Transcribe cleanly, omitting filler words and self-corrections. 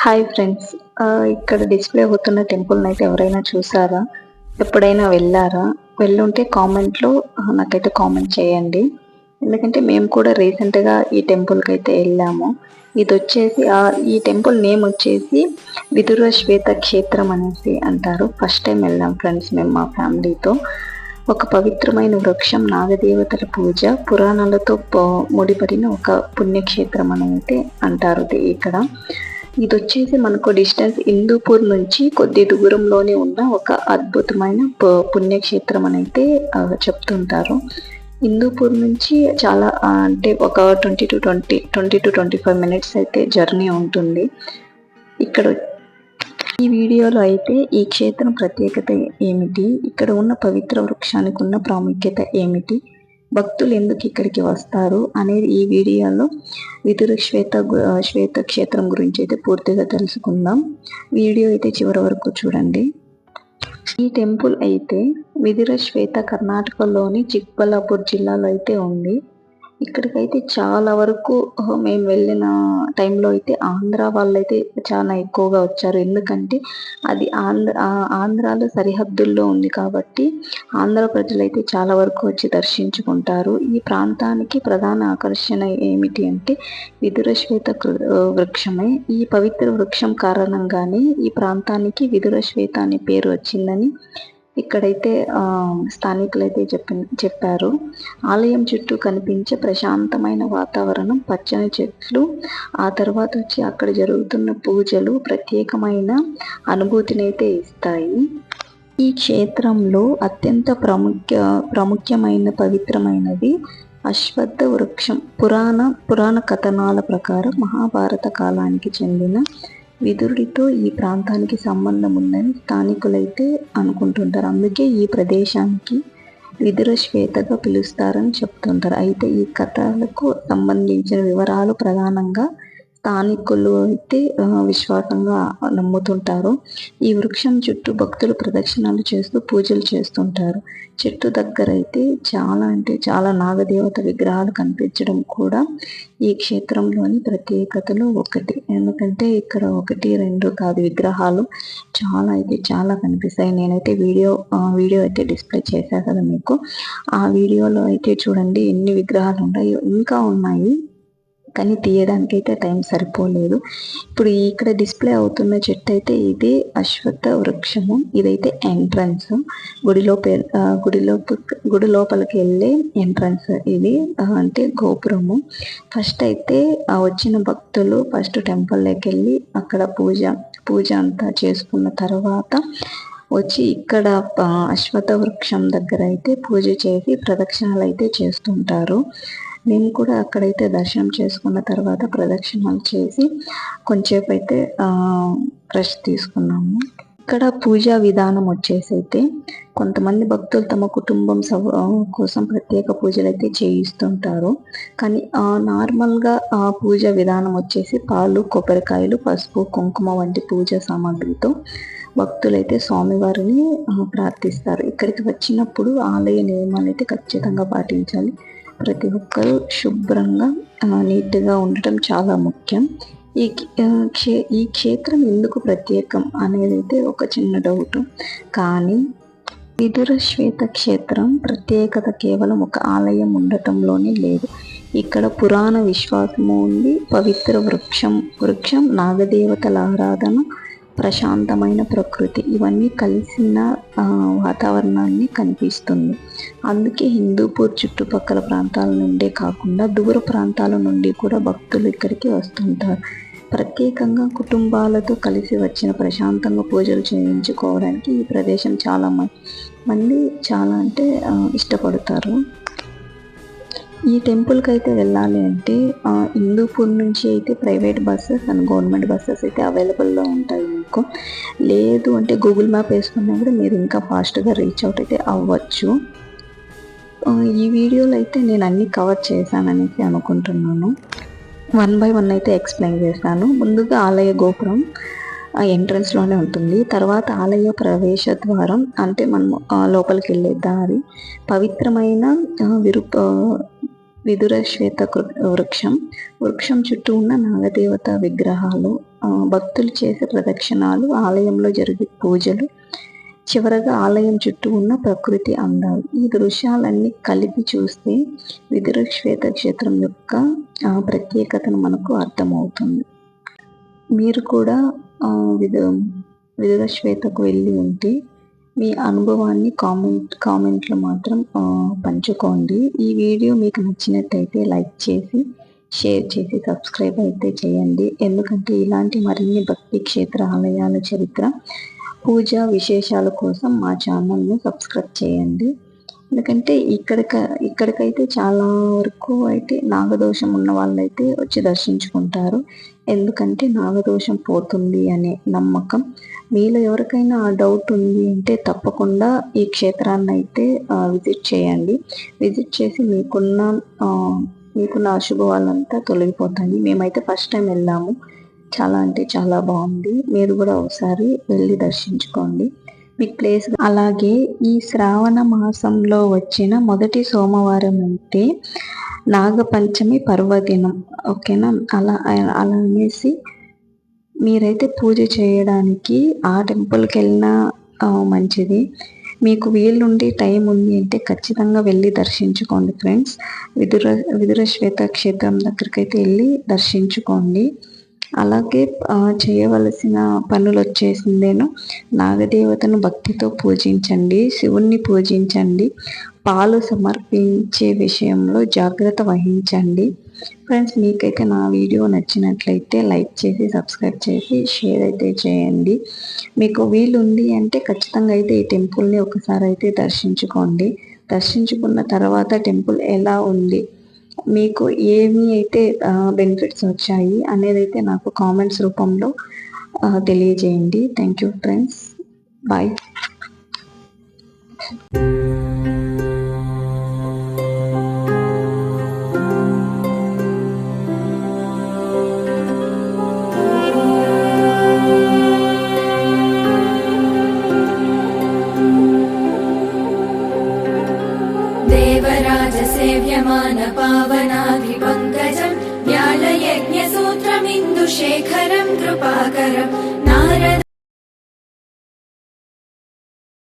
Hi friends. ఇక్కడ display అవుతున్న టెంపుల్‌నైతే ఎవరైనా చూసారా? ఎప్పుడైనా వెళ్లారా? వెళ్ళుంటే కామెంట్‌లో నాకైతే కామెంట్ చేయండి. ఎందుకంటే మేము కూడా రీసెంట్‌గా ఈ టెంపుల్‌కైతే ఎళ్ళాము. ఇదొచ్చేసి ఈ టెంపుల్ నేమ్ వచ్చేసి విదుర శ్వేత క్షేత్రం అనేసి అంటారు. ఫస్ట్ టైం వెళ్ళాం ఫ్రెండ్స్ మేము మా ఫ్యామిలీతో. ఒక పవిత్రమైన వృక్షం, నాగదేవతల పూజ, పురాణాలతో ముడిపడిన ఒక పుణ్యక్షేత్రం అని అయితే అంటారు ఇక్కడ. ఇదొచ్చేసి మనకు డిస్టెన్స్ హిందూపూర్ నుంచి కొద్ది దూరంలోనే ఉన్న ఒక అద్భుతమైన పుణ్యక్షేత్రం అని అయితే చెప్తుంటారు. హిందూపూర్ నుంచి చాలా అంటే ఒక 20 to 25 మినిట్స్ అయితే జర్నీ ఉంటుంది. ఇక్కడ ఈ వీడియోలో అయితే ఈ క్షేత్రం ప్రత్యేకత ఏమిటి, ఇక్కడ ఉన్న పవిత్ర వృక్షానికి ఉన్న ప్రాముఖ్యత ఏమిటి, భక్తులు ఎందుకు ఇక్కడికి వస్తారు అనేది ఈ వీడియోలో విదుర శ్వేత క్షేత్రం గురించి అయితే పూర్తిగా తెలుసుకుందాం. వీడియో అయితే చివరి వరకు చూడండి. ఈ టెంపుల్ అయితే విదుర శ్వేత కర్ణాటకలోని చిక్బల్లాపూర్ జిల్లాలో అయితే ఉంది. ఇక్కడికైతే చాలా వరకు మేము వెళ్ళిన టైంలో అయితే ఆంధ్ర వాళ్ళైతే చాలా ఎక్కువగా వచ్చారు. ఎందుకంటే అది ఆంధ్రాలో సరిహద్దుల్లో ఉంది కాబట్టి ఆంధ్ర ప్రజలైతే చాలా వరకు వచ్చి దర్శించుకుంటారు. ఈ ప్రాంతానికి ప్రధాన ఆకర్షణ ఏమిటి అంటే విదుర శ్వేత వృక్షమే. ఈ పవిత్ర వృక్షం కారణంగానే ఈ ప్రాంతానికి విదుర శ్వేత అనే పేరు వచ్చిందని ఇక్కడైతే స్థానికులైతే చెప్పారు. ఆలయం చుట్టూ కనిపించే ప్రశాంతమైన వాతావరణం, పచ్చని చెట్లు, ఆ తర్వాత వచ్చి అక్కడ జరుగుతున్న పూజలు ప్రత్యేకమైన అనుభూతినైతే ఇస్తాయి. ఈ క్షేత్రంలో అత్యంత ప్రాముఖ్యమైన పవిత్రమైనది అశ్వత్థ వృక్షం. పురాణ కథనాల ప్రకారం మహాభారత కాలానికి చెందిన విదురుడితో ఈ ప్రాంతానికి సంబంధం ఉందని స్థానికులైతే అనుకుంటుంటారు. అందుకే ఈ ప్రదేశానికి విదుర శ్వేతగా పిలుస్తారని చెప్తుంటారు. అయితే ఈ కథలకు సంబంధించిన వివరాలు ప్రధానంగా స్థానికులు అయితే విశ్వాసంగా నమ్ముతుంటారు. ఈ వృక్షం చుట్టూ భక్తులు ప్రదక్షిణాలు చేస్తూ పూజలు చేస్తుంటారు. చెట్టు దగ్గర అయితే చాలా అంటే చాలా నాగదేవత విగ్రహాలు కనిపించడం కూడా ఈ క్షేత్రంలోని ప్రత్యేకతలో ఒకటి. ఎందుకంటే ఇక్కడ 1, 2 కాదు, విగ్రహాలు చాలా కనిపిస్తాయి. నేనైతే వీడియో అయితే డిస్ప్లే చేశాను కదా మీకు. ఆ వీడియోలో అయితే చూడండి ఎన్ని విగ్రహాలు ఉన్నాయో. ఇంకా ఉన్నాయి కానీ తీయడానికి అయితే టైం సరిపోలేదు. ఇప్పుడు ఇక్కడ డిస్ప్లే అవుతున్న చెట్టు అయితే ఇది అశ్వత్థ వృక్షము. ఇదైతే ఎంట్రన్స్, గుడి లోపలికి వెళ్ళే ఎంట్రన్స్ ఇది. అంటే గోపురము. ఫస్ట్ అయితే వచ్చిన భక్తులు ఫస్ట్ టెంపుల్లోకి వెళ్ళి అక్కడ పూజ అంతా చేసుకున్న తర్వాత వచ్చి ఇక్కడ అశ్వత్థ వృక్షం దగ్గర అయితే పూజ చేసి ప్రదక్షిణాలు అయితే చేస్తుంటారు. మేము కూడా అక్కడైతే దర్శనం చేసుకున్న తర్వాత ప్రదక్షిణాలు చేసి కొంచెంసేపు అయితే రెస్ట్ తీసుకున్నాము. ఇక్కడ పూజా విధానం వచ్చేసి అయితే కొంతమంది భక్తులు తమ కుటుంబం కోసం ప్రత్యేక పూజలు అయితే చేయిస్తుంటారు. కానీ నార్మల్గా ఆ పూజ విధానం వచ్చేసి పాలు, కొబ్బరికాయలు, పసుపు, కుంకుమ వంటి పూజా సామాగ్రితో భక్తులైతే స్వామివారిని ప్రార్థిస్తారు. ఇక్కడికి వచ్చినప్పుడు ఆలయ నియమాలు అయితే ఖచ్చితంగా పాటించాలి. ప్రతి ఒక్కరూ శుభ్రంగా నీట్గా ఉండటం చాలా ముఖ్యం. ఈ క్షేత్రం ఎందుకు ప్రత్యేకం అనేది అయితే ఒక చిన్న డౌట్. కానీ విదుర శ్వేత క్షేత్రం ప్రత్యేకత కేవలం ఒక ఆలయం ఉండటంలోనే లేదు. ఇక్కడ పురాణ విశ్వాసము ఉంది, పవిత్ర వృక్షం, నాగదేవతల ఆరాధన, ప్రశాంతమైన ప్రకృతి, ఇవన్నీ కలిసిన వాతావరణాన్ని కనిపిస్తుంది. అందుకే హిందూపూర్ చుట్టుపక్కల ప్రాంతాల నుండే కాకుండా దూర ప్రాంతాల నుండి కూడా భక్తులు ఇక్కడికి వస్తుంటారు. ప్రత్యేకంగా కుటుంబాలతో కలిసి వచ్చిన ప్రశాంతంగా పూజలు చేయించుకోవడానికి ఈ ప్రదేశం చాలా మంది అంటే ఇష్టపడతారు. ఈ టెంపుల్కి అయితే వెళ్ళాలి అంటే హిందూపూర్ నుంచి అయితే private buses and government buses అయితే అవైలబుల్లో ఉంటాయి మీకు. లేదు అంటే గూగుల్ మ్యాప్ వేసుకున్నా కూడా మీరు ఇంకా ఫాస్ట్గా రీచ్ అవుట్ అయితే అవ్వచ్చు. ఈ వీడియోలో అయితే నేను అన్నీ కవర్ చేశాననేసి అనుకుంటున్నాను. 1 by 1 అయితే ఎక్స్ప్లెయిన్ చేశాను. ముందుగా ఆలయ గోపురం ఎంట్రన్స్లోనే ఉంటుంది. తర్వాత ఆలయ ప్రవేశ ద్వారం అంటే మనం లోపలికి వెళ్ళే దారి, పవిత్రమైన విదుర శ్వేత వృక్షం చుట్టూ ఉన్న నాగదేవత విగ్రహాలు, భక్తులు చేసే ప్రదక్షిణాలు, ఆలయంలో జరిగే పూజలు, చివరగా ఆలయం చుట్టూ ఉన్న ప్రకృతి అందాలు. ఈ దృశ్యాలన్నీ కలిపి చూస్తే విదుర శ్వేత క్షేత్రం యొక్క ప్రత్యేకతను మనకు అర్థమవుతుంది. మీరు కూడా విదుర శ్వేతకు వెళ్ళి ఉంటే మీ అనుభవాన్ని కామెంట్లో మాత్రం పంచుకోండి. ఈ వీడియో మీకు నచ్చినట్టయితే లైక్ చేసి, షేర్ చేసి, సబ్స్క్రైబ్ అయితే చేయండి. ఎందుకంటే ఇలాంటి మరిన్ని భక్తి క్షేత్ర ఆలయాల చరిత్ర, పూజా విశేషాల కోసం మా ఛానల్ను సబ్స్క్రైబ్ చేయండి. ఎందుకంటే ఇక్కడికైతే చాలా వరకు అయితే నాగదోషం ఉన్న వాళ్ళైతే వచ్చి దర్శించుకుంటారు. ఎందుకంటే నాగదోషం పోతుంది అనే నమ్మకం. మీలో ఎవరికైనా ఆ డౌట్ ఉంది అంటే తప్పకుండా ఈ క్షేత్రాన్ని అయితే విజిట్ చేయండి. విజిట్ చేసి మీకున్న అశుభాలంతా తొలగిపోతాయి. మేమైతే ఫస్ట్ టైం వెళ్ళాము. చాలా అంటే చాలా బాగుంది. మీరు కూడా ఒకసారి వెళ్ళి దర్శించుకోండి. మీకు ప్లేస్. అలాగే ఈ శ్రావణ మాసంలో వచ్చిన మొదటి సోమవారం అంటే నాగపంచమి పర్వదినం. ఓకేనా? అలా అనేసి మీరైతే పూజ చేయడానికి ఆ టెంపుల్కి వెళ్ళినా మంచిది. మీకు వీలుండి టైం ఉంది అంటే ఖచ్చితంగా వెళ్ళి దర్శించుకోండి ఫ్రెండ్స్. విదుర శ్వేత క్షేత్రం దగ్గరికి అయితే వెళ్ళి దర్శించుకోండి. అలాగే చేయవలసిన పనులు వచ్చేసిందేను. నాగదేవతను భక్తితో పూజించండి, శివుణ్ణి పూజించండి, పాలు సమర్పించే విషయంలో జాగ్రత్త వహించండి. ఫ్రెండ్స్, మీకైతే నా వీడియో నచ్చినట్లయితే లైక్ చేసి, సబ్స్క్రైబ్ చేసి, షేర్ అయితే చేయండి. మీకు వీలుంది అంటే ఖచ్చితంగా అయితే ఈ టెంపుల్ని ఒకసారి అయితే దర్శించుకోండి. దర్శించుకున్న తర్వాత టెంపుల్ ఎలా ఉంది, మీకు ఏమి అయితే బెనిఫిట్స్ వచ్చాయి అనేది అయితే నాకు కామెంట్స్ రూపంలో తెలియజేయండి. Thank you friends. బాయ్. सेव्यमान पावनाभिपङ्कजं व्यालयज्ञसूत्रमिन्दुशेखरं कृपाकरम्